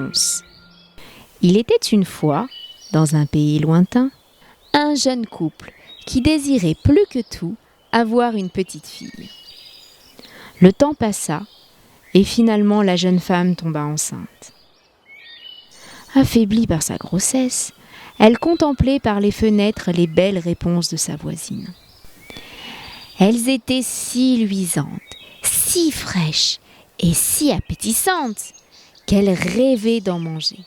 Réponse. Il était une fois, dans un pays lointain, un jeune couple qui désirait plus que tout avoir une petite fille. Le temps passa et finalement la jeune femme tomba enceinte. Affaiblie par sa grossesse, elle contemplait par les fenêtres les belles réponses de sa voisine. Elles étaient si luisantes, si fraîches et si appétissantes qu'elle rêvait d'en manger.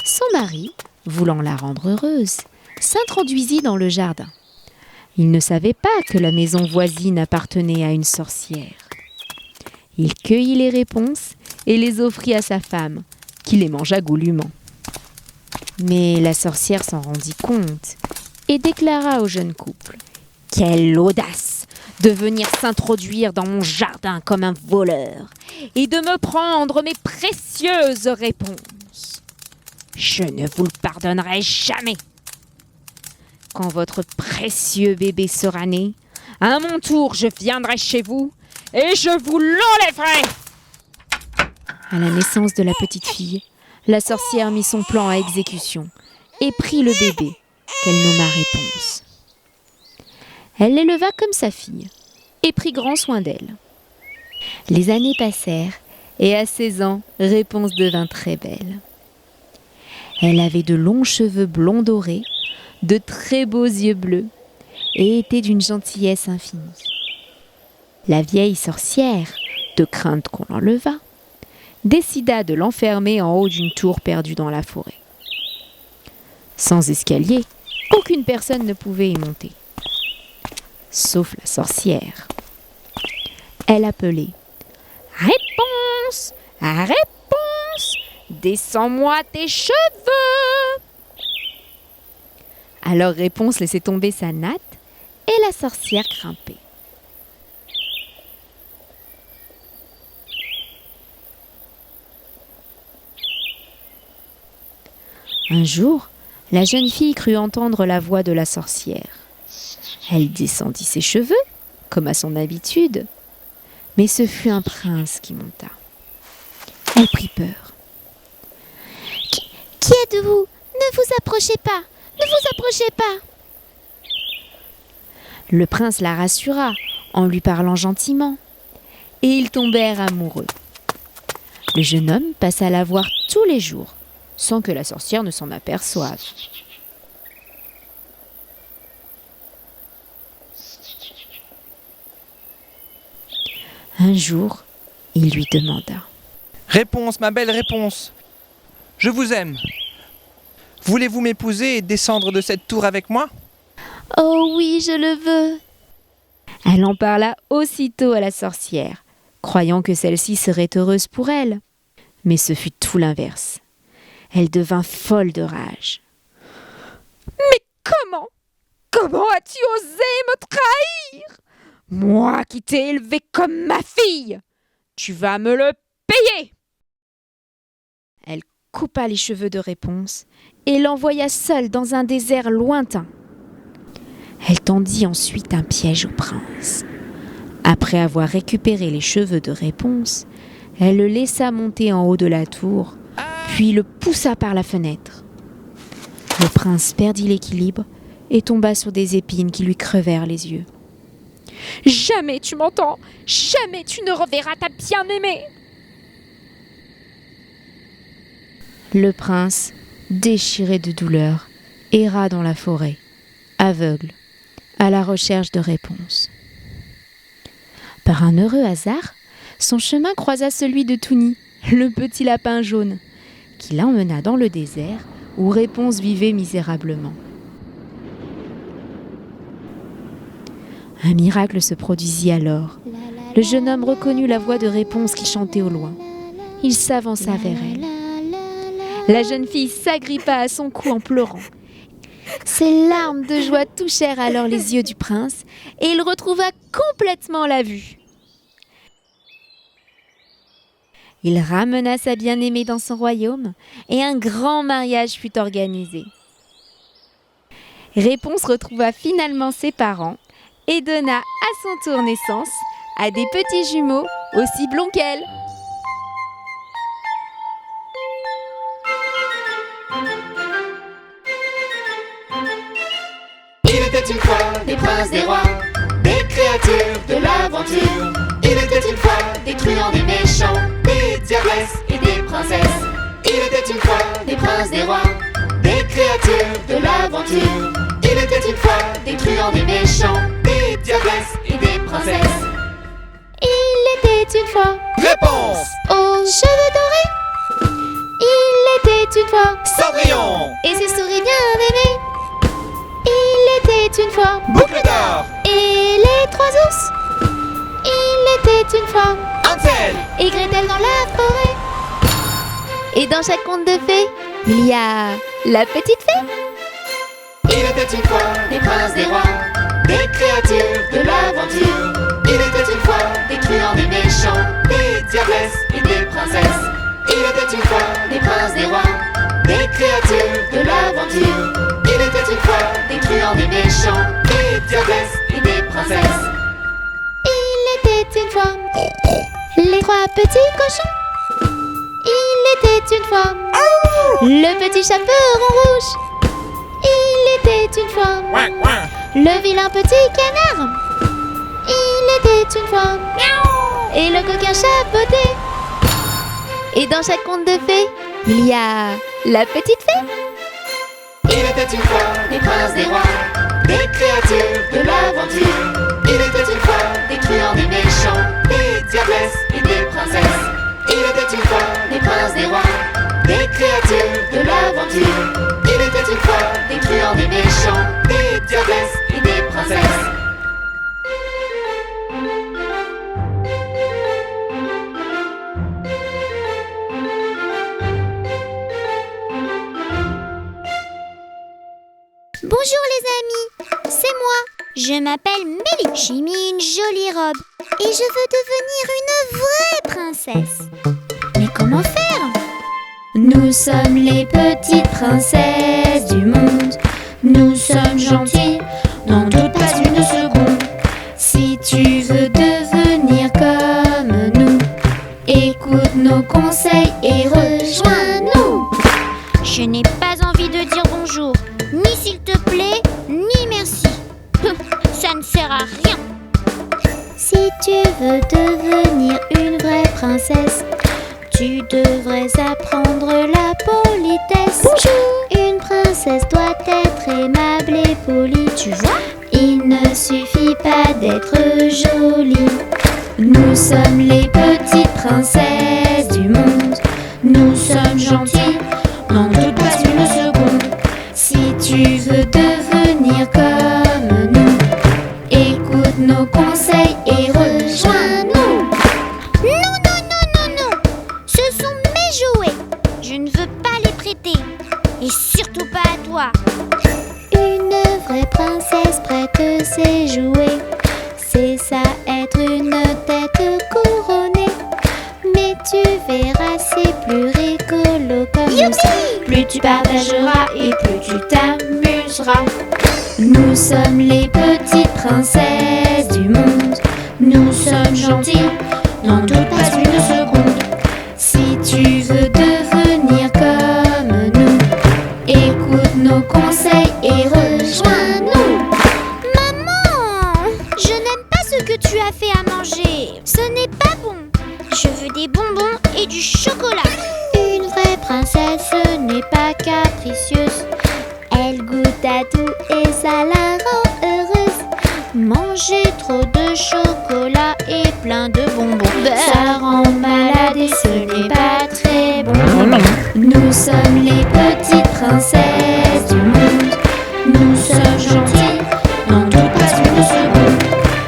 Son mari, voulant la rendre heureuse, s'introduisit dans le jardin. Il ne savait pas que la maison voisine appartenait à une sorcière. Il cueillit les réponses et les offrit à sa femme, qui les mangea goulûment. Mais la sorcière s'en rendit compte et déclara au jeune couple : « Quelle audace de venir s'introduire dans mon jardin comme un voleur et de me prendre mes précieuses réponses. Je ne vous le pardonnerai jamais. Quand votre précieux bébé sera né, à mon tour je viendrai chez vous et je vous l'enlèverai. » À la naissance de la petite fille, la sorcière mit son plan à exécution et prit le bébé qu'elle nomma Réponse. Elle l'éleva comme sa fille et prit grand soin d'elle. Les années passèrent et à 16 ans, Réponse devint très belle. Elle avait de longs cheveux blonds dorés, de très beaux yeux bleus et était d'une gentillesse infinie. La vieille sorcière, de crainte qu'on l'enlevât, décida de l'enfermer en haut d'une tour perdue dans la forêt. Sans escalier, aucune personne ne pouvait y monter, sauf la sorcière. Elle appelait : « Réponse, Réponse, descends-moi tes cheveux !» Alors Réponse laissait tomber sa natte et la sorcière grimpait. Un jour, la jeune fille crut entendre la voix de la sorcière. Elle descendit ses cheveux, comme à son habitude, mais ce fut un prince qui monta. Elle prit peur. Qui êtes-vous ? Ne vous approchez pas ! Ne vous approchez pas !» Le prince la rassura en lui parlant gentiment, et ils tombèrent amoureux. Le jeune homme passa la voir tous les jours, sans que la sorcière ne s'en aperçoive. Un jour, il lui demanda : « Réponse, ma belle Réponse, je vous aime. Voulez-vous m'épouser et descendre de cette tour avec moi ? » ?»« Oh oui, je le veux !» Elle en parla aussitôt à la sorcière, croyant que celle-ci serait heureuse pour elle. Mais ce fut tout l'inverse. Elle devint folle de rage. « Mais comment ? Comment as-tu osé me trahir ? Moi qui t'ai élevée comme ma fille, tu vas me le payer !» Elle coupa les cheveux de Réponse et l'envoya seule dans un désert lointain. Elle tendit ensuite un piège au prince. Après avoir récupéré les cheveux de Réponse, elle le laissa monter en haut de la tour, puis le poussa par la fenêtre. Le prince perdit l'équilibre et tomba sur des épines qui lui crevèrent les yeux. « Jamais tu m'entends, jamais tu ne reverras ta bien-aimée !» Le prince, déchiré de douleur, erra dans la forêt, aveugle, à la recherche de Réponse. Par un heureux hasard, son chemin croisa celui de Touni, le petit lapin jaune, qui l'emmena dans le désert où Réponse vivait misérablement. Un miracle se produisit alors. Le jeune homme reconnut la voix de Réponse qui chantait au loin. Il s'avança vers elle. La jeune fille s'agrippa à son cou en pleurant. Ses larmes de joie touchèrent alors les yeux du prince et il retrouva complètement la vue. Il ramena sa bien-aimée dans son royaume et un grand mariage fut organisé. Réponse retrouva finalement ses parents et donna à son tour naissance à des petits jumeaux aussi blonds qu'elle. était une fois des princes, des rois, des créatures de l'aventure. Il était une fois des truands, des méchants, des diabresses et des princesses. Il était une fois des princes, des rois, des créatures de l'aventure. Il était une fois des truands, des méchants, des diabresses et des princesses. Il était une fois Réponse! aux cheveux dorés. Il était une fois Cendrillon! et ses souris bien aimées. Il était une fois Boucle d'or! et les trois ours. Il était une fois Hansel! et Gretel dans la forêt. Et dans chaque conte de fées, il y a la petite fée. Il était une fois des princes, des rois, des créatures de l'aventure. Il était une fois des truands, des méchants, des diabresses et des princesses. Il était une fois des princes, des rois, des créatures de l'aventure. Il était une fois des truands, des méchants, des diabresses et des princesses. Il était une fois les trois petits cochons. Il était une fois le petit chaperon rouge. Il était une fois le vilain petit canard. Il était une fois et le coquin chapeauté. Et dans chaque conte de fées, il y a la petite fée. Il était une fois des princes, des rois, des créatures de l'aventure. Il était une fois des truands, des méchants, des diabresses et des princesses. Il était une fois des princes, des rois, des créatures de l'aventure. Il était une fois des truands, des méchants, des diabresses et des princesses. Bonjour les amis, c'est moi. Je m'appelle Mélie. J'ai mis une jolie robe et je veux devenir une vraie princesse. Mais comment faire? Nous sommes les petites princesses du monde. Nous sommes gentilles, n'en doute pas une seconde. Si tu veux devenir comme nous, écoute nos conseils et rejoins-nous. Je n'ai pas envie de dire bonjour, ni s'il te plaît, ni merci. Ça ne sert à rien. Si tu veux devenir une vraie princesse, tu devrais apprendre la politesse. Bonjour. Une princesse doit être aimable et polie. Tu vois, il ne suffit pas d'être jolie. Nous sommes les petites princesses du monde. Nous sommes gentilles, n'en doute pas une seconde. Si tu veux devenir comme nous, écoute nos conseils et rejoins-nous. Non, non, non, non, non. Ce sont mes jouets. Je ne veux pas les prêter. Et surtout pas à toi. Une vraie princesse prête ses jouets. C'est ça être une tête couronnée. Mais tu verras, c'est plus rigolo comme ça. Plus tu partageras et plus tu t'amuseras. Nous sommes les petites princesses du monde. Nous sommes gentilles, n'en doute pas une seconde. Si tu veux devenir comme nous, écoute nos conseils et rejoins-nous. Maman, je n'aime pas ce que tu as fait à manger. Ce n'est pas bon. Je veux des bonbons et du chocolat. Une vraie princesse n'est pas capricieuse. Elle goûte à tout et ça la rend heureuse. Manger trop de chocolat et plein de bonbons, ça rend malade et ce n'est pas très bon. Nous sommes les petites princesses du monde. Nous sommes gentilles, n'en doute pas une seconde.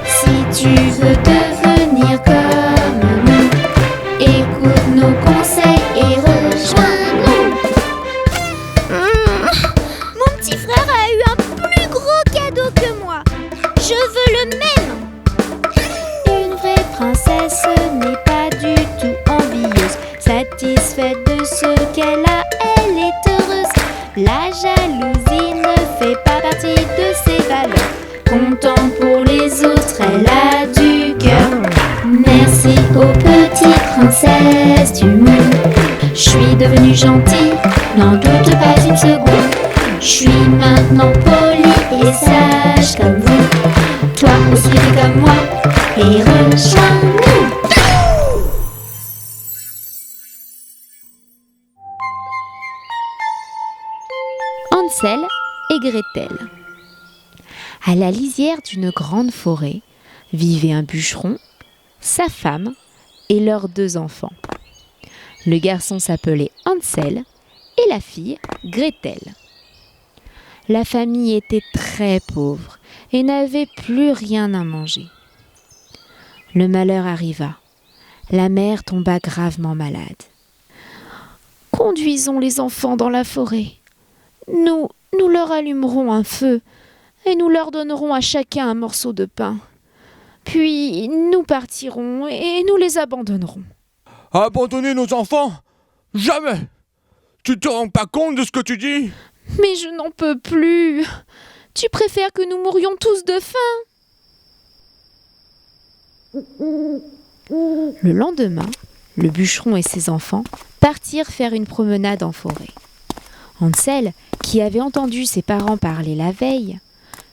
Si tu veux devenir comme nous, écoute nos conseils et rejoins-nous. Mon petit frère a eu un plus gros cadeau que moi. Je veux le même. Une vraie princesse n'est pas du tout envieuse. Satisfaite de ce qu'elle a, elle est heureuse. La jalousie ne fait pas partie de ses valeurs. Comptant pour les autres, elle a du cœur. Merci aux petites princesses du monde. Je suis devenue gentille, n'en doute pas une seconde. Je suis maintenant poli et sage comme vous. Toi aussi fais comme moi et rejoins-nous. Hansel et Gretel. À la lisière d'une grande forêt vivait un bûcheron, sa femme et leurs 2 enfants. Le garçon s'appelait Hansel et la fille Gretel. La famille était très pauvre et n'avait plus rien à manger. Le malheur arriva. La mère tomba gravement malade. « Conduisons les enfants dans la forêt. Nous leur allumerons un feu et nous leur donnerons à chacun un morceau de pain. Puis nous partirons et nous les abandonnerons. » Abandonner nos enfants? Jamais! Tu te rends pas compte de ce que tu dis? Mais je n'en peux plus. Tu préfères que nous mourions tous de faim? Le lendemain, le bûcheron et ses enfants partirent faire une promenade en forêt. Hansel, qui avait entendu ses parents parler la veille,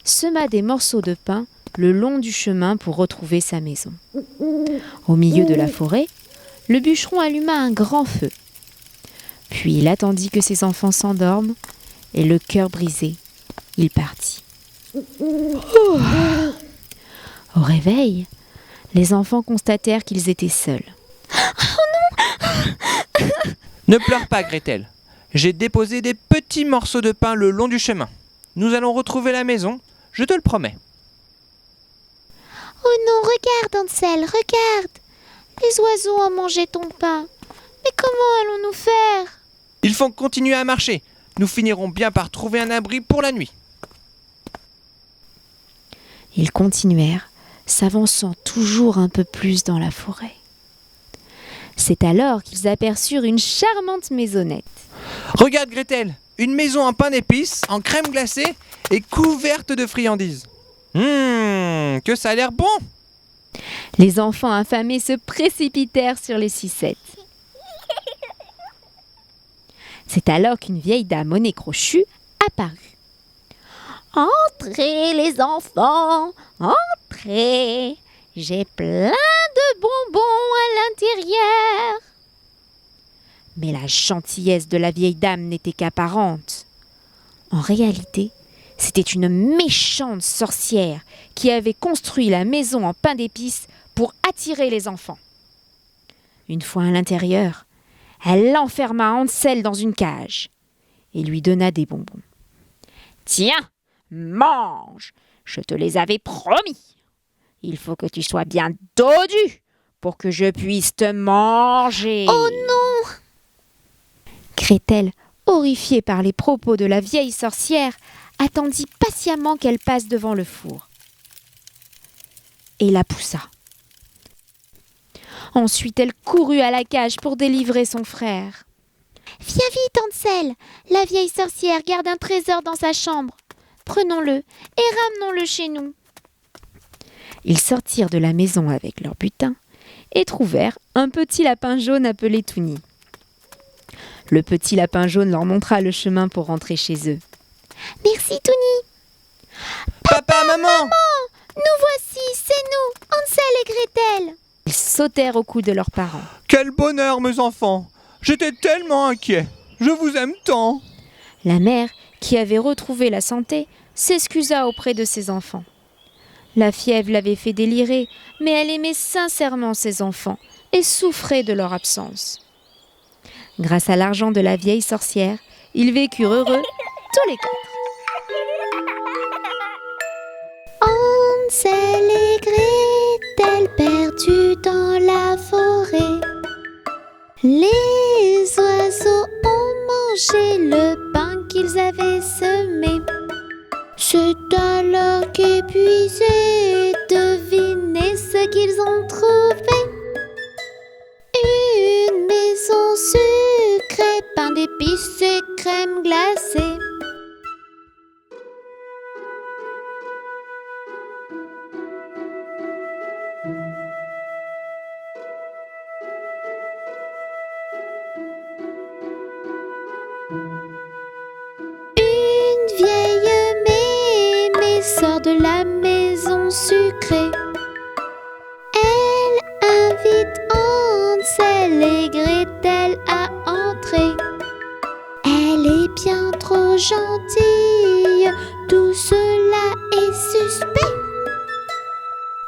sema des morceaux de pain le long du chemin pour retrouver sa maison. Au milieu de la forêt, le bûcheron alluma un grand feu. Puis il attendit que ses enfants s'endorment et le cœur brisé, il partit. Au réveil, les enfants constatèrent qu'ils étaient seuls. Ne pleure pas, Gretel. J'ai déposé des petits morceaux de pain le long du chemin. Nous allons retrouver la maison, je te le promets. Oh non, regarde Hansel, regarde. Les oiseaux ont mangé ton pain. Mais comment allons-nous faire? Il faut continuer à marcher. Nous finirons bien par trouver un abri pour la nuit. Ils continuèrent, s'avançant toujours un peu plus dans la forêt. C'est alors qu'ils aperçurent une charmante maisonnette. Regarde, Gretel, une maison en pain d'épices, en crème glacée et couverte de friandises. Que ça a l'air bon! Les enfants affamés se précipitèrent sur les sucettes. C'est alors qu'une vieille dame au nez crochu apparut. « Entrez les enfants, entrez, j'ai plein de bonbons à l'intérieur. » Mais la gentillesse de la vieille dame n'était qu'apparente. En réalité, c'était une méchante sorcière qui avait construit la maison en pain d'épices pour attirer les enfants. Une fois à l'intérieur, elle enferma Hansel dans une cage et lui donna des bonbons. « Tiens, mange, je te les avais promis. Il faut que tu sois bien dodu pour que je puisse te manger. » Oh non! Gretel, horrifiée par les propos de la vieille sorcière, attendit patiemment qu'elle passe devant le four et la poussa. Ensuite, elle courut à la cage pour délivrer son frère. « Viens vite, Hansel. La vieille sorcière garde un trésor dans sa chambre. Prenons-le et ramenons-le chez nous. » Ils sortirent de la maison avec leur butin et trouvèrent un petit lapin jaune appelé Touni. Le petit lapin jaune leur montra le chemin pour rentrer chez eux. « Merci, Touni. »« Papa, maman! Nous voici, c'est nous, Hansel et Gretel. » Ils sautèrent au cou de leurs parents. Quel bonheur, mes enfants! J'étais tellement inquiet. Je vous aime tant. La mère, qui avait retrouvé la santé, s'excusa auprès de ses enfants. La fièvre l'avait fait délirer, mais elle aimait sincèrement ses enfants et souffrait de leur absence. Grâce à l'argent de la vieille sorcière, ils vécurent heureux tous les 4. Hansel et Gretel perdus dans la forêt. Les oiseaux ont mangé le pain qu'ils avaient semé. C'est alors qu'épuisés, devinez ce qu'ils ont trouvé. Une maison sucrée, pain d'épices et crème glacée. Une de la maison sucrée. Elle invite Hansel et Gretel à entrer. Elle est bien trop gentille, tout cela est suspect.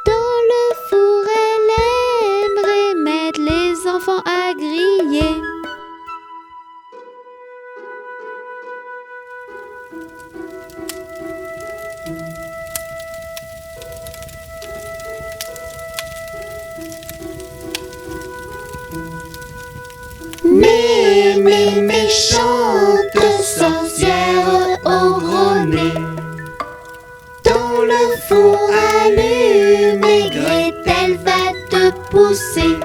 Dans le four, elle aimerait mettre les enfants à griller. Mais mes méchantes sorcières au gros nez, dans le four allumé, Gretel va te pousser.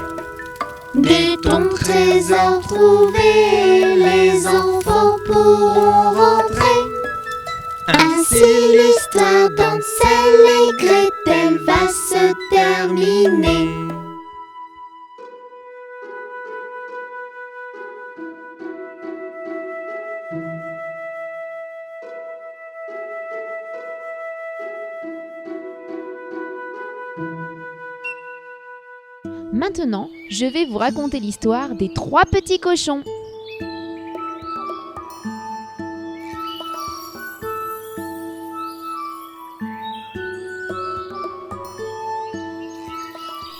Dès ton trésor trouvé, les enfants pourront rentrer. Ainsi l'histoire d'Hansel et Gretel va se terminer. Maintenant, je vais vous raconter l'histoire des 3 petits cochons.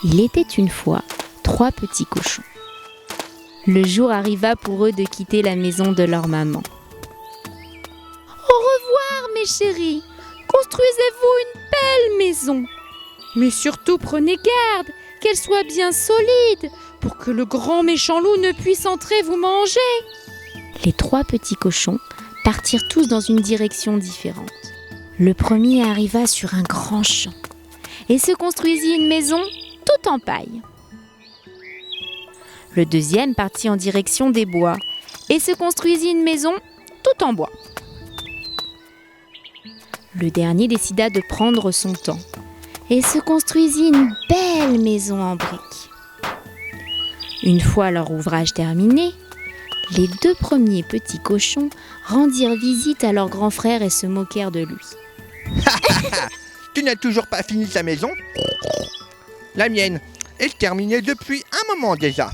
Il était une fois 3 petits cochons. Le jour arriva pour eux de quitter la maison de leur maman. Au revoir, mes chéris. Construisez-vous une belle maison. Mais surtout, prenez garde qu'elle soit bien solide pour que le grand méchant loup ne puisse entrer vous manger. Les 3 petits cochons partirent tous dans une direction différente. Le premier arriva sur un grand champ et se construisit une maison toute en paille. Le deuxième partit en direction des bois et se construisit une maison toute en bois. Le dernier décida de prendre son temps et se construisit une belle maison en briques. Une fois leur ouvrage terminé, les 2 premiers petits cochons rendirent visite à leur grand frère et se moquèrent de lui. Tu n'as toujours pas fini ta maison? La mienne est terminée depuis un moment déjà.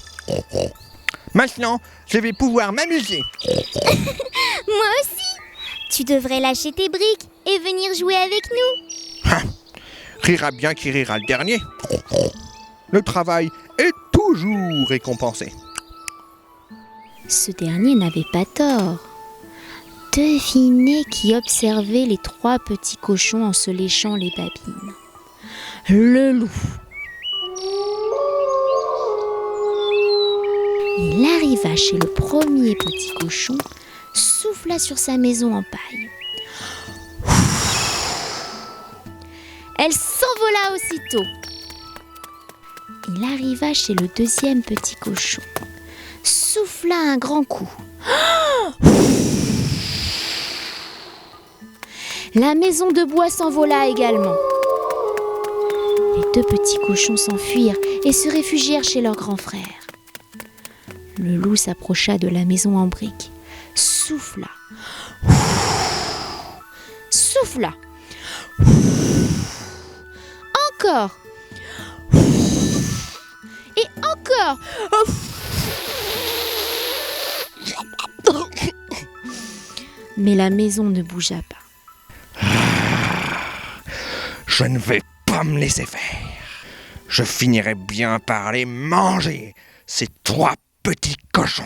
Maintenant, je vais pouvoir m'amuser. Moi aussi. Tu devrais lâcher tes briques et venir jouer avec nous. Rira bien qui rira le dernier. Le travail est toujours récompensé. Ce dernier n'avait pas tort. Devinez qui observait les 3 petits cochons en se léchant les babines. Le loup. Il arriva chez le premier petit cochon, souffla sur sa maison en paille. Elle s'envola aussitôt. Il arriva chez le deuxième petit cochon, souffla un grand coup. La maison de bois s'envola également. Les 2 petits cochons s'enfuirent et se réfugièrent chez leur grand frère. Le loup s'approcha de la maison en briques, souffla, souffla, encore, et encore. Mais la maison ne bougea pas. Je ne vais pas me laisser faire. Je finirai bien par les manger, ces 3 petits cochons.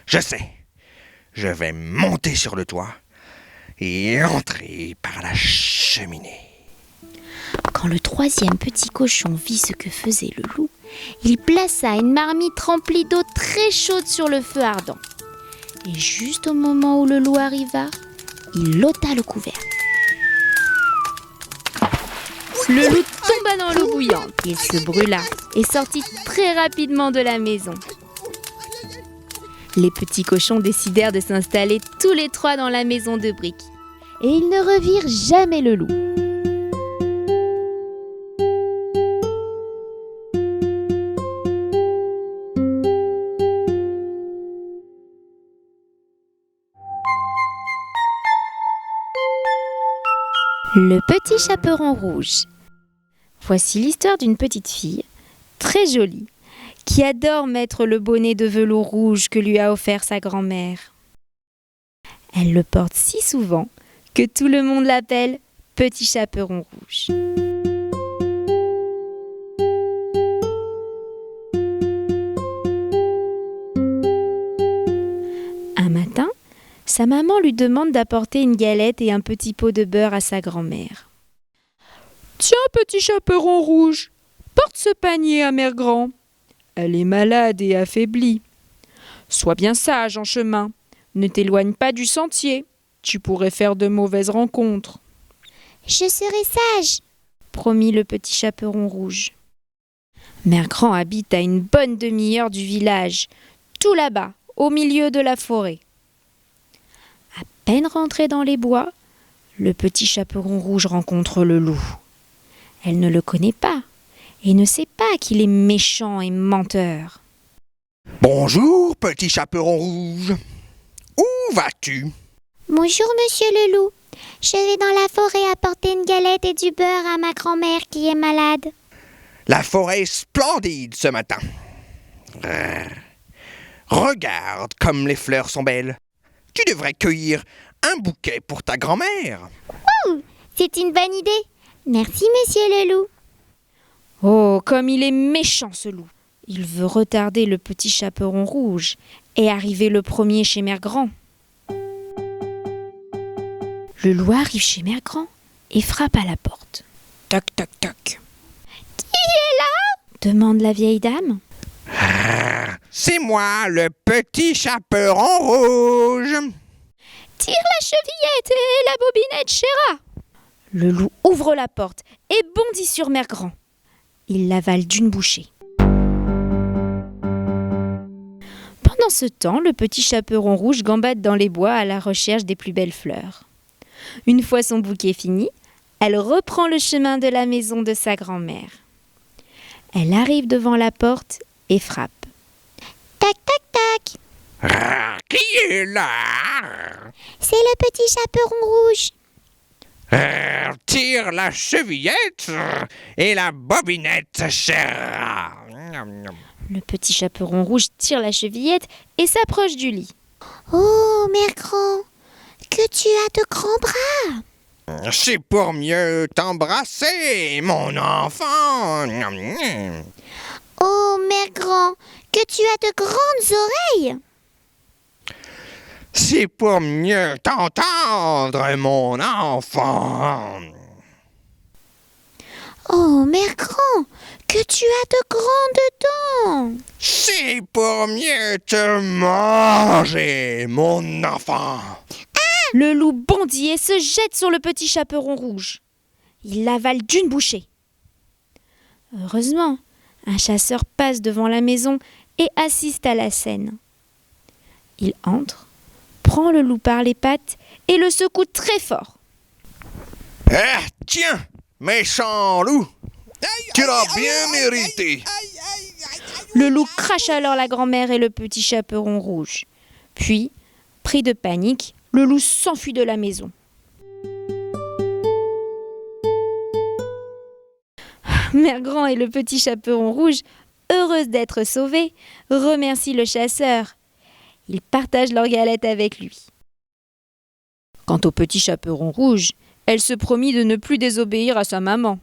Je sais. Je vais monter sur le toit et entrer par la cheminée. Quand le 3e petit cochon vit ce que faisait le loup, il plaça une marmite remplie d'eau très chaude sur le feu ardent. Et juste au moment où le loup arriva, il ôta le couvercle. Le loup tomba dans l'eau bouillante. Il se brûla et sortit très rapidement de la maison. Les petits cochons décidèrent de s'installer tous les 3 dans la maison de briques. Et ils ne revirent jamais le loup. Le petit chaperon rouge. Voici l'histoire d'une petite fille, très jolie, qui adore mettre le bonnet de velours rouge que lui a offert sa grand-mère. Elle le porte si souvent que tout le monde l'appelle Petit Chaperon Rouge. Un matin, sa maman lui demande d'apporter une galette et un petit pot de beurre à sa grand-mère. « Tiens, Petit Chaperon Rouge, porte ce panier à Mère Grand. Elle est malade et affaiblie. Sois bien sage en chemin. Ne t'éloigne pas du sentier. Tu pourrais faire de mauvaises rencontres. » « Je serai sage !» promit le Petit Chaperon Rouge. Mère Grand habite à une bonne demi-heure du village, tout là-bas, au milieu de la forêt. À peine rentré dans les bois, le Petit Chaperon Rouge rencontre le loup. Elle ne le connaît pas et ne sait pas qu'il est méchant et menteur. « Bonjour, Petit Chaperon Rouge. Où vas-tu ?»« Bonjour, monsieur le loup. Je vais dans la forêt apporter une galette et du beurre à ma grand-mère qui est malade. » La forêt est splendide ce matin. Regarde comme les fleurs sont belles. Tu devrais cueillir un bouquet pour ta grand-mère. C'est une bonne idée. Merci, monsieur le loup. Oh, comme il est méchant ce loup. Il veut retarder le Petit Chaperon Rouge et arriver le premier chez Mère Grand. Le loup arrive chez Mère Grand et frappe à la porte. Toc, toc, toc. « Qui est là ?» demande la vieille dame. C'est moi, le Petit Chaperon Rouge. Tire la chevillette et la bobinette, chéra. Le loup ouvre la porte et bondit sur Mère Grand. Il l'avale d'une bouchée. Pendant ce temps, le Petit Chaperon Rouge gambade dans les bois à la recherche des plus belles fleurs. Une fois son bouquet fini, elle reprend le chemin de la maison de sa grand-mère. Elle arrive devant la porte et frappe. Tac, tac, tac. Qui est là? C'est le Petit Chaperon Rouge. Tire la chevillette et la bobinette, chère. Le Petit Chaperon Rouge tire la chevillette et s'approche du lit. Oh, Mère Grand, que tu as de grands bras. C'est pour mieux t'embrasser, mon enfant. Oh, Mère Grand, que tu as de grandes oreilles. C'est pour mieux t'entendre, mon enfant. Oh, Mère Grand, que tu as de grandes dents. C'est pour mieux te manger, mon enfant. Le loup bondit et se jette sur le Petit Chaperon Rouge. Il l'avale d'une bouchée. Heureusement, un chasseur passe devant la maison et assiste à la scène. Il entre, prend le loup par les pattes et le secoue très fort. Ah, tiens, méchant loup, tu l'as bien mérité. Le loup crache alors la grand-mère et le Petit Chaperon Rouge. Puis, pris de panique, le loup s'enfuit de la maison. Mère Grand et le Petit Chaperon Rouge, heureuses d'être sauvés, remercient le chasseur. Ils partagent leur galette avec lui. Quant au Petit Chaperon Rouge, elle se promit de ne plus désobéir à sa maman.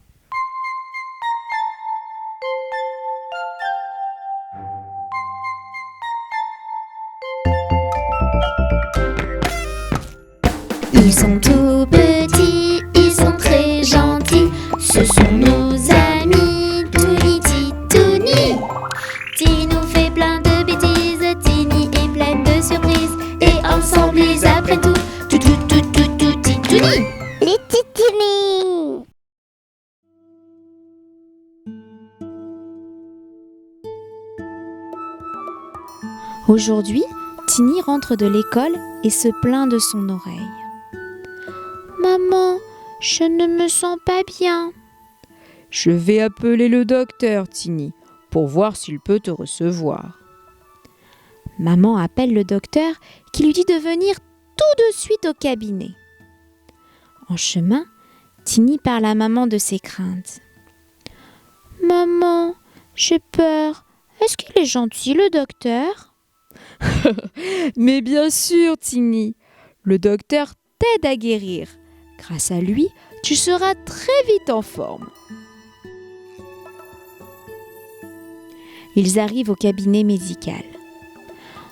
Ils sont tout petits, ils sont très gentils. Ce sont nos amis, Touni, Titouni. Tini nous fait plein de bêtises, Tini est pleine de surprises. Et ensemble ils apprennent tout, Titouni. Les Titouni. Aujourd'hui, Tini rentre de l'école et se plaint de son oreille. Maman, je ne me sens pas bien. Je vais appeler le docteur, Tini, pour voir s'il peut te recevoir. Maman appelle le docteur qui lui dit de venir tout de suite au cabinet. En chemin, Tiny parle à maman de ses craintes. Maman, j'ai peur. Est-ce qu'il est gentil, le docteur? Mais bien sûr, Tiny. Le docteur t'aide à guérir. Grâce à lui, tu seras très vite en forme. Ils arrivent au cabinet médical.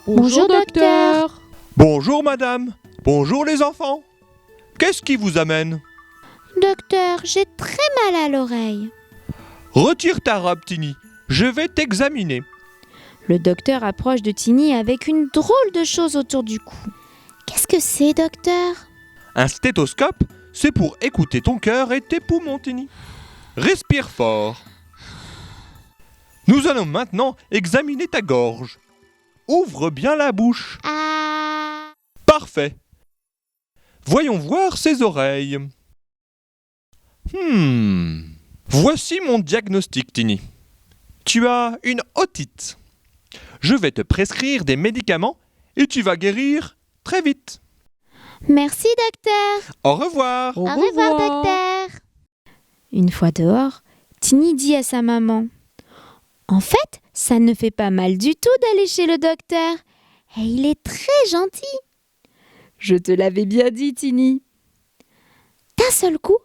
Bonjour, docteur. Bonjour madame, bonjour les enfants. Qu'est-ce qui vous amène? Docteur, j'ai très mal à l'oreille. Retire ta robe, Tiny, je vais t'examiner. Le docteur approche de Tiny avec une drôle de chose autour du cou. Qu'est-ce que c'est, docteur? Un stéthoscope, c'est pour écouter ton cœur et tes poumons, Tiny. Respire fort. Nous allons maintenant examiner ta gorge. Ouvre bien la bouche. Ah. Parfait. Voyons voir ses oreilles. Voici mon diagnostic, Tiny. Tu as une otite. Je vais te prescrire des médicaments et tu vas guérir très vite. Merci, docteur. Au revoir. Au revoir, docteur. Une fois dehors, Tiny dit à sa maman. En fait, ça ne fait pas mal du tout d'aller chez le docteur. Et il est très gentil. Je te l'avais bien dit, Tiny. D'un seul coup,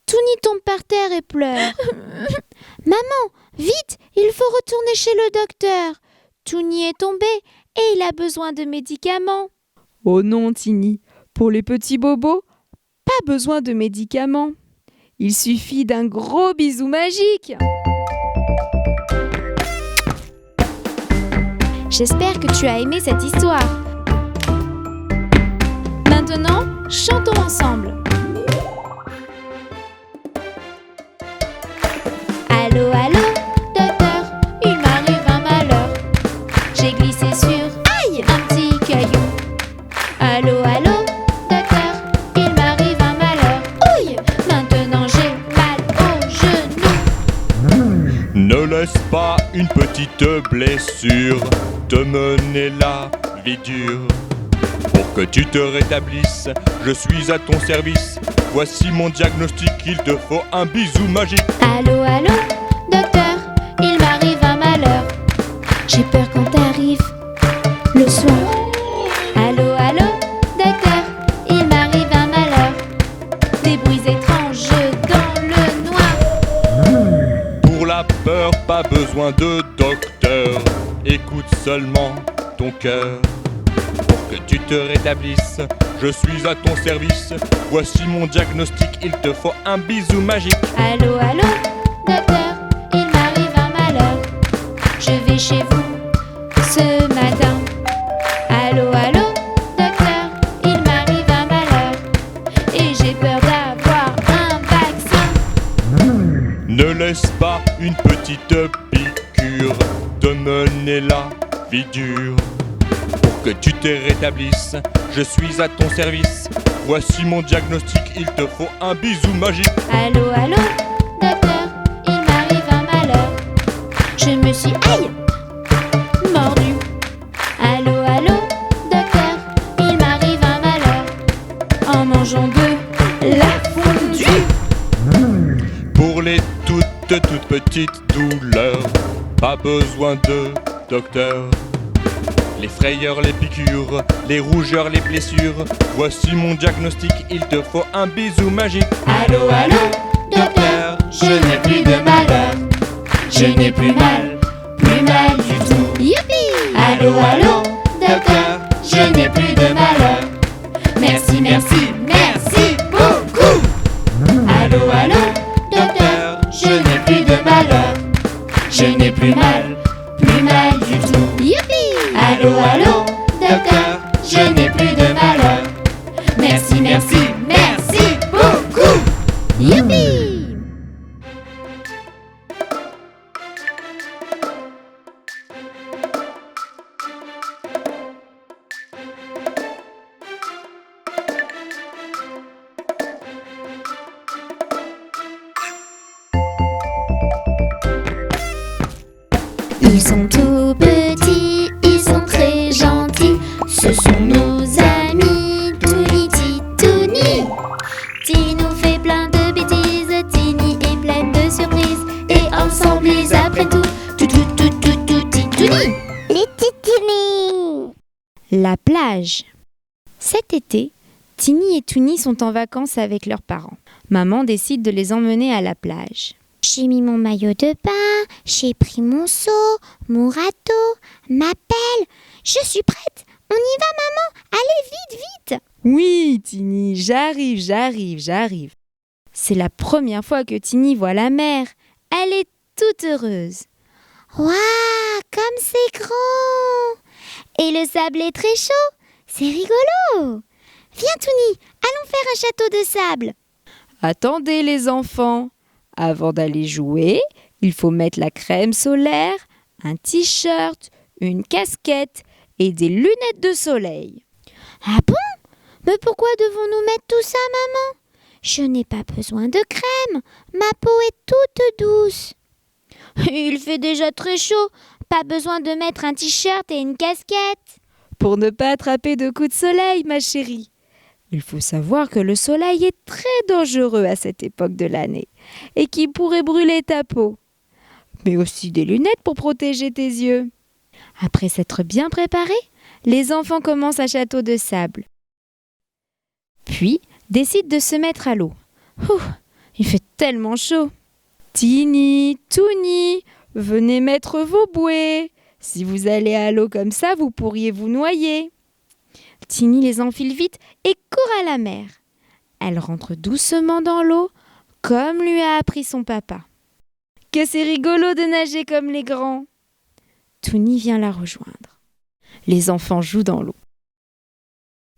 Tiny tombe par terre et pleure. Maman, vite, il faut retourner chez le docteur. Tiny est tombé et il a besoin de médicaments. Oh non, Tiny, pour les petits bobos, pas besoin de médicaments. Il suffit d'un gros bisou magique. J'espère que tu as aimé cette histoire. Maintenant, chantons ensemble. Allô, allô, docteur, il m'arrive un malheur. J'ai glissé sur un petit caillou. Allô, allô, docteur, il m'arrive un malheur. Ouille, maintenant j'ai mal au genou. Ne laisse pas une petite blessure te mener la vie dure. Pour que tu te rétablisses, je suis à ton service. Voici mon diagnostic, il te faut un bisou magique. Allô, allô, docteur, il m'arrive un malheur. J'ai peur quand t'arrives le soir. Allô, allô, docteur, il m'arrive un malheur. Des bruits étranges dans le noir. Pour la peur, pas besoin de docteur. Écoute seulement ton cœur. Pour que tu te rétablisses, je suis à ton service. Voici mon diagnostic, il te faut un bisou magique. Allô, allô, docteur, il m'arrive un malheur. Je vais chez vous ce matin. Allô, allô, docteur, il m'arrive un malheur. Et j'ai peur d'avoir un vaccin. Ne laisse pas une petite piqûre te mener la vie dure. Pour que tu te rétablisses, je suis à ton service. Voici mon diagnostic, il te faut un bisou magique. Allô, allô, docteur, il m'arrive un malheur. Je me suis, mordu. Allô, allô, docteur, il m'arrive un malheur. En mangeant de la fondue. Pour les toutes petites douleurs, pas besoin de docteur. Les frayeurs, les piqûres, les rougeurs, les blessures. Voici mon diagnostic, il te faut un bisou magique. Allô, allô, docteur, je n'ai plus de malheur. Je n'ai plus mal du tout. Youpi! Allô, allô, docteur, je n'ai plus de malheur. Merci, merci, merci beaucoup. Allô, allô, docteur, je n'ai plus de malheur. Je n'ai plus mal du tout. Youpi! Allô, allô, docteur, je n'ai plus de malheur. Merci, merci, merci beaucoup. Youpi! Ils sont tout petits, ils sont très gentils. Ce sont nos amis, Touni Titouni. Ti nous fait plein de bêtises. apprennent tout. Tout, tout, tout, tout, tout, titouni. Les titouni. La plage. Cet été, Tini et Touni sont en vacances avec leurs parents. Maman décide de les emmener à la plage. J'ai mis mon maillot de bain, j'ai pris mon seau, mon râteau, ma pelle. Je suis prête. On y va, maman. Allez, vite, vite. Oui, Tini, j'arrive. C'est la première fois que Tini voit la mer. Elle est toute heureuse. Waouh, comme c'est grand. Et le sable est très chaud. C'est rigolo. Viens, Touni, allons faire un château de sable. Attendez les enfants. Avant d'aller jouer, il faut mettre la crème solaire, un t-shirt, une casquette et des lunettes de soleil. Ah bon? Mais pourquoi devons-nous mettre tout ça, maman? Je n'ai pas besoin de crème. Ma peau est toute douce. Il fait déjà très chaud. Pas besoin de mettre un t-shirt et une casquette. Pour ne pas attraper de coups de soleil, ma chérie. Il faut savoir que le soleil est très dangereux à cette époque de l'année et qu'il pourrait brûler ta peau. Mais aussi des lunettes pour protéger tes yeux. Après s'être bien préparés, les enfants commencent un château de sable. Puis, décident de se mettre à l'eau. Il fait tellement chaud. Tini, Touni, venez mettre vos bouées. Si vous allez à l'eau comme ça, vous pourriez vous noyer. Tini les enfile vite et court à la mer. Elle rentre doucement dans l'eau, comme lui a appris son papa. Que c'est rigolo de nager comme les grands. Touni vient la rejoindre. Les enfants jouent dans l'eau.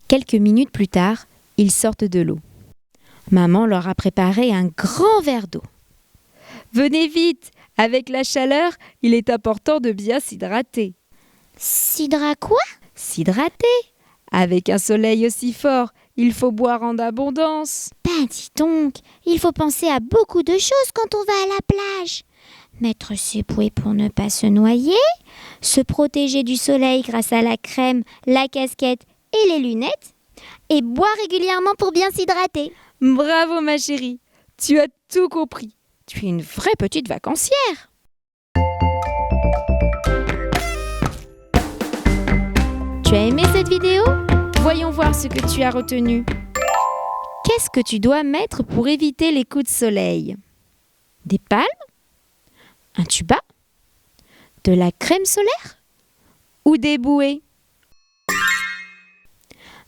Quelques minutes plus tard, ils sortent de l'eau. Maman leur a préparé un grand verre d'eau. Venez vite, avec la chaleur, il est important de bien s'hydrater. S'hydra quoi? S'hydrater. Avec un soleil aussi fort, il faut boire en abondance. Ben dis donc, il faut penser à beaucoup de choses quand on va à la plage. Mettre ses bouées pour ne pas se noyer, se protéger du soleil grâce à la crème, la casquette et les lunettes, et boire régulièrement pour bien s'hydrater. Bravo ma chérie, tu as tout compris. Tu es une vraie petite vacancière. Tu as aimé cette vidéo? Voyons voir ce que tu as retenu. Qu'est-ce que tu dois mettre pour éviter les coups de soleil? Des palmes? Un tuba? De la crème solaire? Ou des bouées?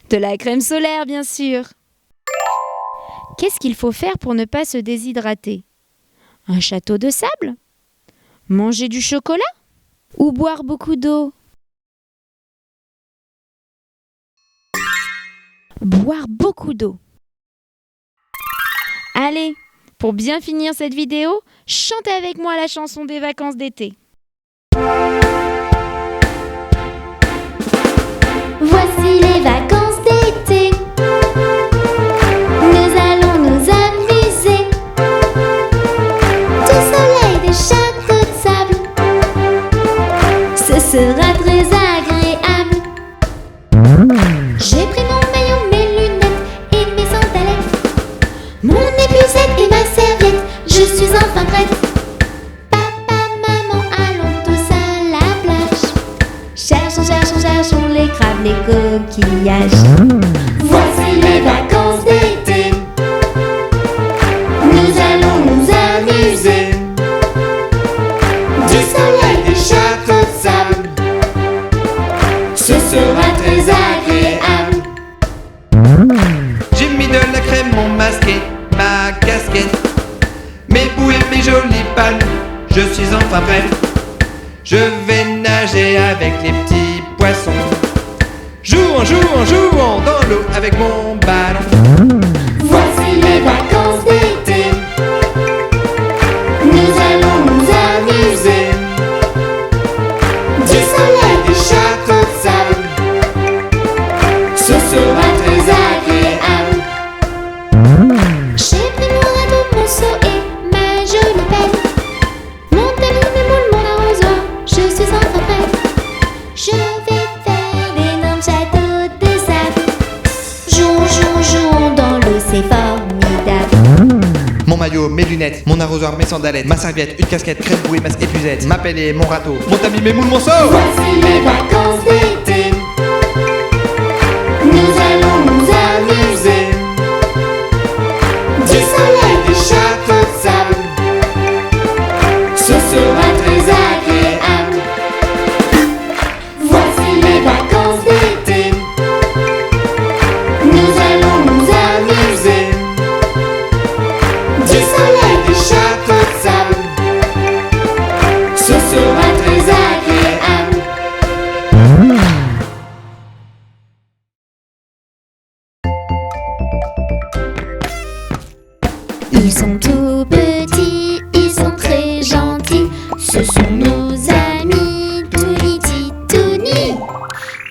De la crème solaire, bien sûr. Qu'est-ce qu'il faut faire pour ne pas se déshydrater? Un château de sable? Manger du chocolat? Ou boire beaucoup d'eau? Boire beaucoup d'eau. Allez, pour bien finir cette vidéo, chantez avec moi la chanson des vacances d'été. Voici les vacances d'été. Nous allons nous amuser. Du soleil, des châteaux de sable. Ce sera très agréable. J'ai pris mon maillot, mes lunettes et mes sandalettes. Mon épuisette et ma serviette. Je suis enfin prête. Papa, maman, allons tous à la plage. Cherchons les crabes, les coquillages. Voici les vacances d'été. Nous allons nous amuser. Du soleil, des châteaux de sable. Ce sera très agréable. J'ai mis de la crème, mon masque et ma casquette, mes bouées, mes jolies palmes, je suis enfin prêt. Je vais nager avec les petits poissons, jouant dans l'eau avec mon ballon. Voici les vacances d'été. Nous allons nous amuser. Du soleil, des châteaux de sable. Ce sera très agréable. J'ai pris mon râteau, mon seau et ma jolie pelle. Mon talon, mes moules, mon arrosoir. Je suis enfin prête. Je vais faire d'énormes châteaux de sable. Jouons dans l'eau, c'est formidable. Mon maillot, mes lunettes, mon arrosoir, mes sandalettes, ma serviette, une casquette, crème bouée, masque épuisette, ma pelle et mon râteau, mon tamis, mes moules, mon seau. Voici les vacances d'été. Nous allons nous amuser. Du soleil, des châteaux de sable. Ce sera très agréable. Voici les vacances d'été. Nous allons nous amuser. Du soleil, des châteaux de sable. Ce sera très agréable. Ils sont tout petits, ils sont très gentils. Ce sont nos amis, Touni, Titouni.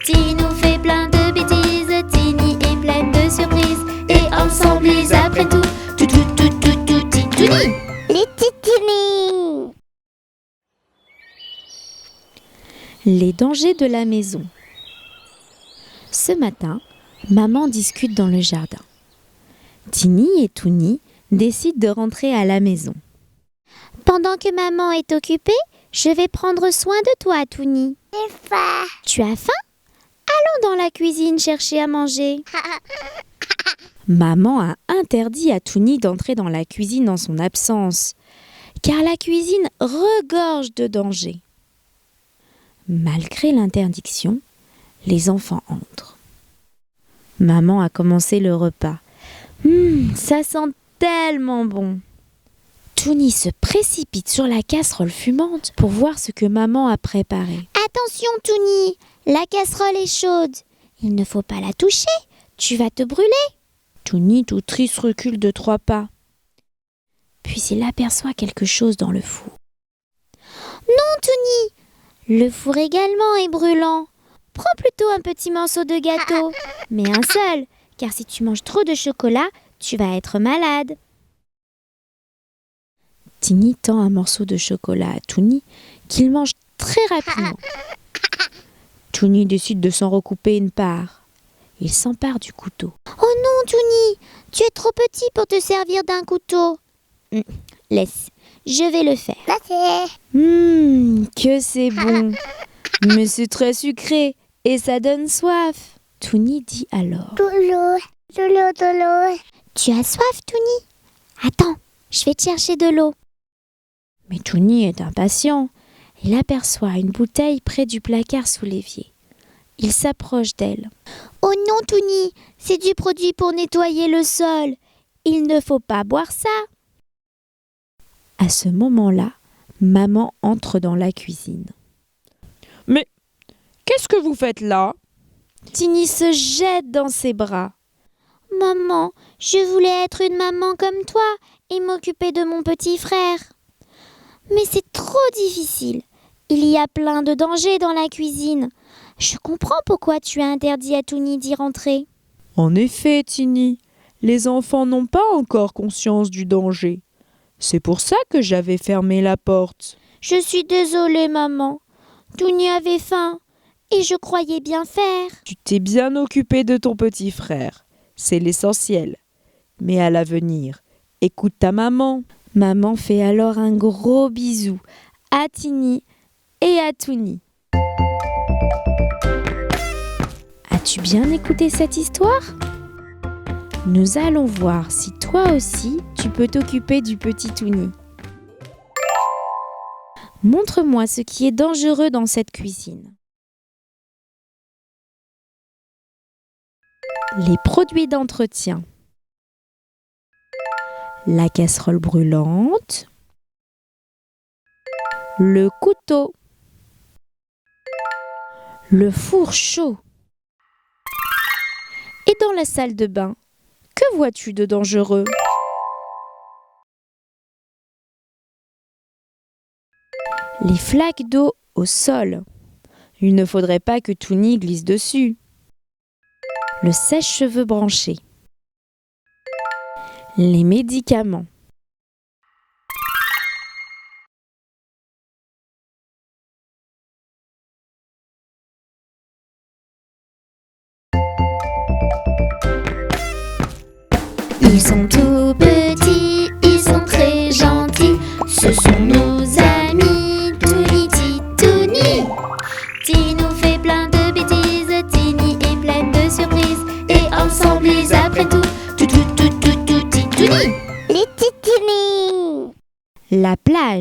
Tino fait plein de bêtises, Tini est pleine de surprises. Et ensemble ils apprennent tout, Titouni. Les Titouni. Les dangers de la maison. Ce matin, maman discute dans le jardin. Tini et Touni décident de rentrer à la maison. Pendant que maman est occupée, je vais prendre soin de toi, Touni. J'ai faim. Tu as faim? Allons dans la cuisine chercher à manger. Maman a interdit à Touni d'entrer dans la cuisine en son absence, car la cuisine regorge de dangers. Malgré l'interdiction, les enfants entrent. Maman a commencé le repas. Ça sent tellement bon. Touni se précipite sur la casserole fumante pour voir ce que maman a préparé. Attention, Touni, la casserole est chaude. Il ne faut pas la toucher, tu vas te brûler. Touni, tout triste, recule de 3 pas. Puis il aperçoit quelque chose dans le four. Non, Touni, le four également est brûlant. Prends plutôt un petit morceau de gâteau, mais un seul, car si tu manges trop de chocolat, tu vas être malade. Tini tend un morceau de chocolat à Touni, qu'il mange très rapidement. Touni décide de s'en recouper une part. Il s'empare du couteau. Oh non, Touni, tu es trop petit pour te servir d'un couteau. Laisse, je vais le faire. Que c'est bon. Mais c'est très sucré et ça donne soif. Touni dit alors. De l'eau. Tu as soif, Touni? Attends, je vais te chercher de l'eau. Mais Touni est impatient. Il aperçoit une bouteille près du placard sous l'évier. Il s'approche d'elle. Oh non, Touni, c'est du produit pour nettoyer le sol. Il ne faut pas boire ça. À ce moment-là, maman entre dans la cuisine. Mais qu'est-ce que vous faites là? Tini se jette dans ses bras. Maman, je voulais être une maman comme toi et m'occuper de mon petit frère. Mais c'est trop difficile. Il y a plein de dangers dans la cuisine. Je comprends pourquoi tu as interdit à Touni d'y rentrer. En effet, Tini, les enfants n'ont pas encore conscience du danger. C'est pour ça que j'avais fermé la porte. Je suis désolée, maman. Touni avait faim et je croyais bien faire. Tu t'es bien occupée de ton petit frère. C'est l'essentiel. Mais à l'avenir, écoute ta maman. Maman fait alors un gros bisou à Tini et à Touni. As-tu bien écouté cette histoire? Nous allons voir si toi aussi tu peux t'occuper du petit Touni. Montre-moi ce qui est dangereux dans cette cuisine. Les produits d'entretien. La casserole brûlante. Le couteau. Le four chaud. Et dans la salle de bain, que vois-tu de dangereux? Les flaques d'eau au sol. Il ne faudrait pas que Touni glisse dessus. Le sèche-cheveux branché. Les médicaments. Ils sont tout petits, ils sont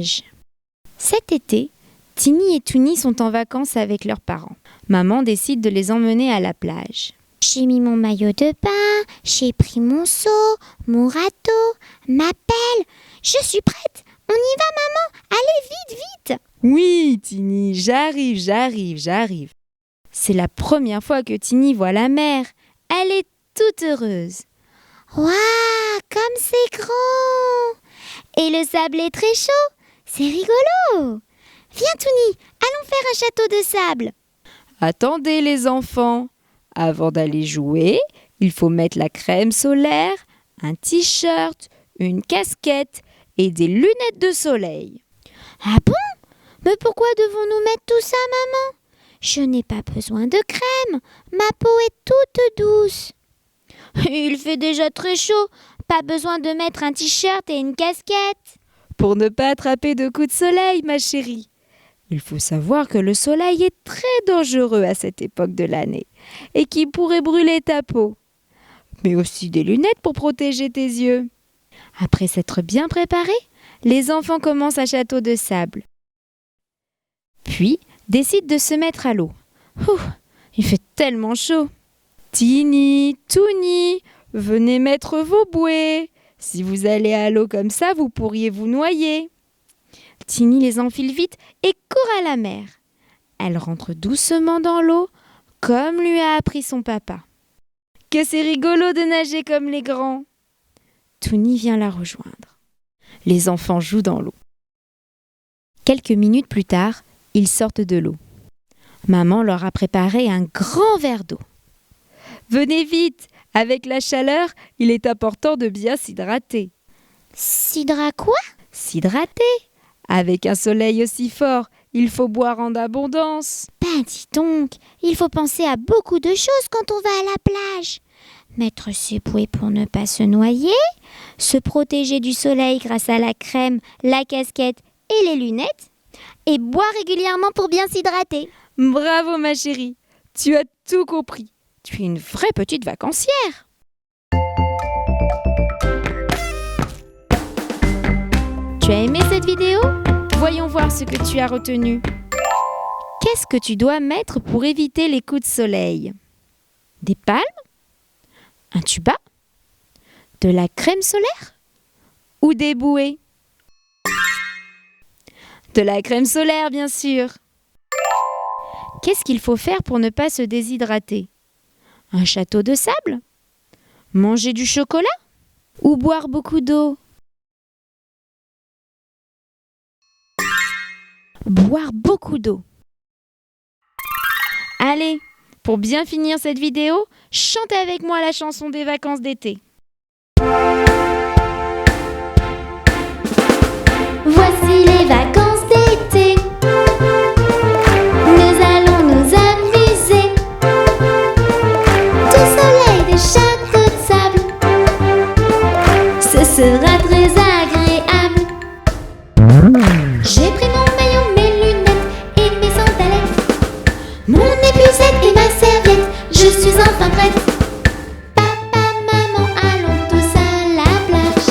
plage. Cet été, Tiny et Toony sont en vacances avec leurs parents. Maman décide de les emmener à la plage. J'ai mis mon maillot de bain, j'ai pris mon seau, mon râteau, ma pelle. Je suis prête. On y va, maman. Allez, vite, vite. Oui, Tiny, j'arrive. C'est la première fois que Tiny voit la mer. Elle est toute heureuse. Waouh, comme c'est grand. Et le sable est très chaud. C'est rigolo. Viens, Toony, allons faire un château de sable. Attendez les enfants. Avant d'aller jouer, il faut mettre la crème solaire, un t-shirt, une casquette et des lunettes de soleil. Ah bon? Mais pourquoi devons-nous mettre tout ça, maman? Je n'ai pas besoin de crème. Ma peau est toute douce. Il fait déjà très chaud. Pas besoin de mettre un t-shirt et une casquette. Pour ne pas attraper de coups de soleil, ma chérie. Il faut savoir que le soleil est très dangereux à cette époque de l'année et qu'il pourrait brûler ta peau. Mais aussi des lunettes pour protéger tes yeux. Après s'être bien préparés, les enfants commencent un château de sable. Puis décident de se mettre à l'eau. Il fait tellement chaud. Tiny, Toony, venez mettre vos bouées. Si vous allez à l'eau comme ça, vous pourriez vous noyer. Tiny les enfile vite et court à la mer. Elle rentre doucement dans l'eau, comme lui a appris son papa. Que c'est rigolo de nager comme les grands. Toony vient la rejoindre. Les enfants jouent dans l'eau. Quelques minutes plus tard, ils sortent de l'eau. Maman leur a préparé un grand verre d'eau. Venez vite, avec la chaleur, il est important de bien s'hydrater. Quoi? S'hydrater. Avec un soleil aussi fort, il faut boire en abondance. Ben dis donc, il faut penser à beaucoup de choses quand on va à la plage. Mettre ses bouées pour ne pas se noyer, se protéger du soleil grâce à la crème, la casquette et les lunettes, et boire régulièrement pour bien s'hydrater. Bravo ma chérie, tu as tout compris. Tu es une vraie petite vacancière. Tu as aimé cette vidéo? Voyons voir ce que tu as retenu. Qu'est-ce que tu dois mettre pour éviter les coups de soleil? Des palmes? Un tuba? De la crème solaire? Ou des bouées? De la crème solaire, bien sûr. Qu'est-ce qu'il faut faire pour ne pas se déshydrater? Un château de sable? Manger du chocolat? Ou boire beaucoup d'eau? Boire beaucoup d'eau. Allez, pour bien finir cette vidéo, chantez avec moi la chanson des vacances d'été. Voici les vacances d'été. Nous allons nous amuser. Du soleil, des châteaux de sable. Ce sera très agréable. J'ai pris mon maillot, mes lunettes et mes sandalettes. Mon épuisette et ma serviette. Je suis enfin prête. Papa, maman, allons tous à la plage.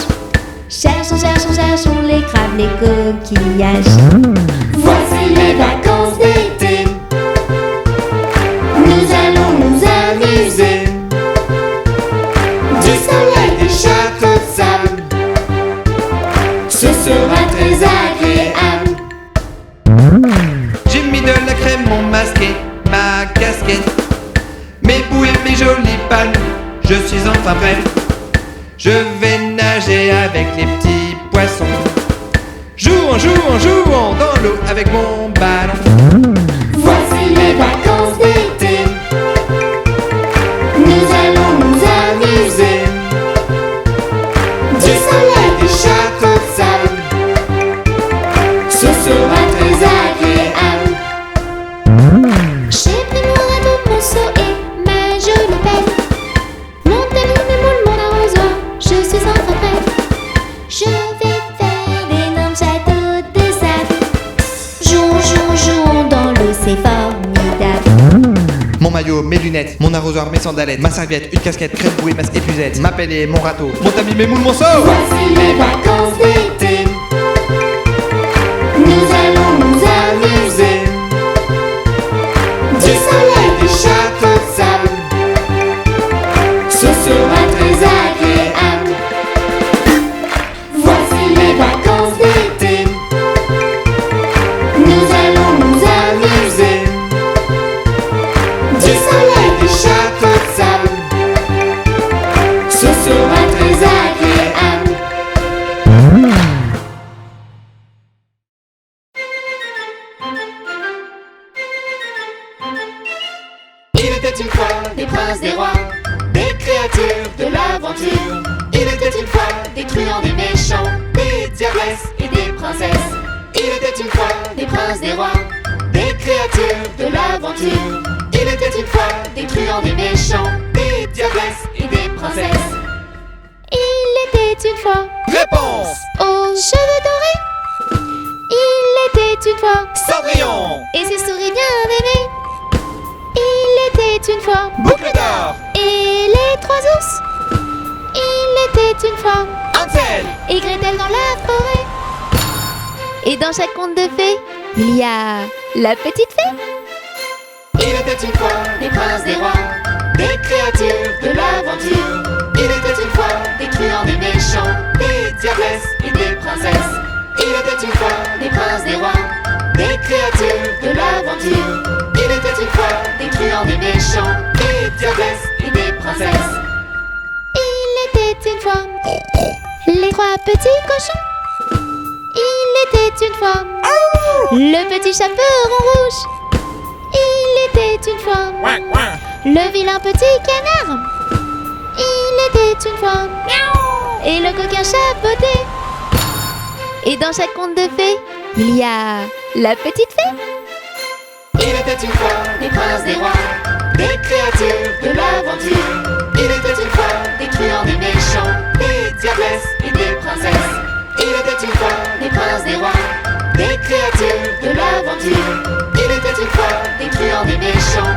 Cherchons les crabes, les coquillages. Voici les vacances d'été. Nous allons nous amuser. Du soleil, des châteaux de sable. Ce sera très agréable. J'ai mis de la crème, mon masqué, ma casquette, mes bouées, mes jolies palmes. Je suis enfin prêt. Je vais nager avec les petits poissons. Jouons dans l'eau avec mon ballon. Voici les vacances d'été. Nous allons nous amuser. Du soleil, des châteaux de sable. Ce sera très agréable. J'ai pris mon radeau, mon seau et ma jolie pelle. Mon tamis, mes moules, mon arrosoir. Je suis enfin prête. Je vais faire d'énormes châteaux de sable. Jouons dans l'eau, c'est formidable. Mon maillot, mes lunettes, mon arrosoir, mes sandalettes, ma serviette, une casquette, crème bouée, masque épuisette, ma pelle et mon râteau, mon tamis, mes moules, mon seau. Voici les vacances d'été. princes, des rois, des créatures de l'aventure. Il était une fois des truands, des méchants, des diablesses et des princesses. Il était une fois Réponse. aux cheveux dorés. Il était une fois Cendrillon. et ses souris bien aimées. Il était une fois Boucle d'or. et les trois ours. Il était une fois Hansel. et Gretel dans la forêt. Et dans chaque conte de fées, il y a la petite fée. Il était une fois des princes, des rois, des créatures de l'aventure. Il était une fois des truands, des méchants, des diablesses et des princesses. Il était une fois des princes, des rois, des créatures de l'aventure. Il était une fois des truands, des méchants, des diablesses et des princesses. Il était une fois les trois petits cochons. Il était une fois le petit chaperon rouge. Il était une fois le vilain petit canard. Il était une fois et le coquin chapeauté. Et dans chaque conte de fées, il y a la petite fée. Il était une fois des princes, des rois, des créatures de l'aventure. Il était une fois des truands, des méchants, des diablesses et des princesses. Il était une fois des princes, des rois, des créatures de l'aventure. Il était une fois des truands, des méchants,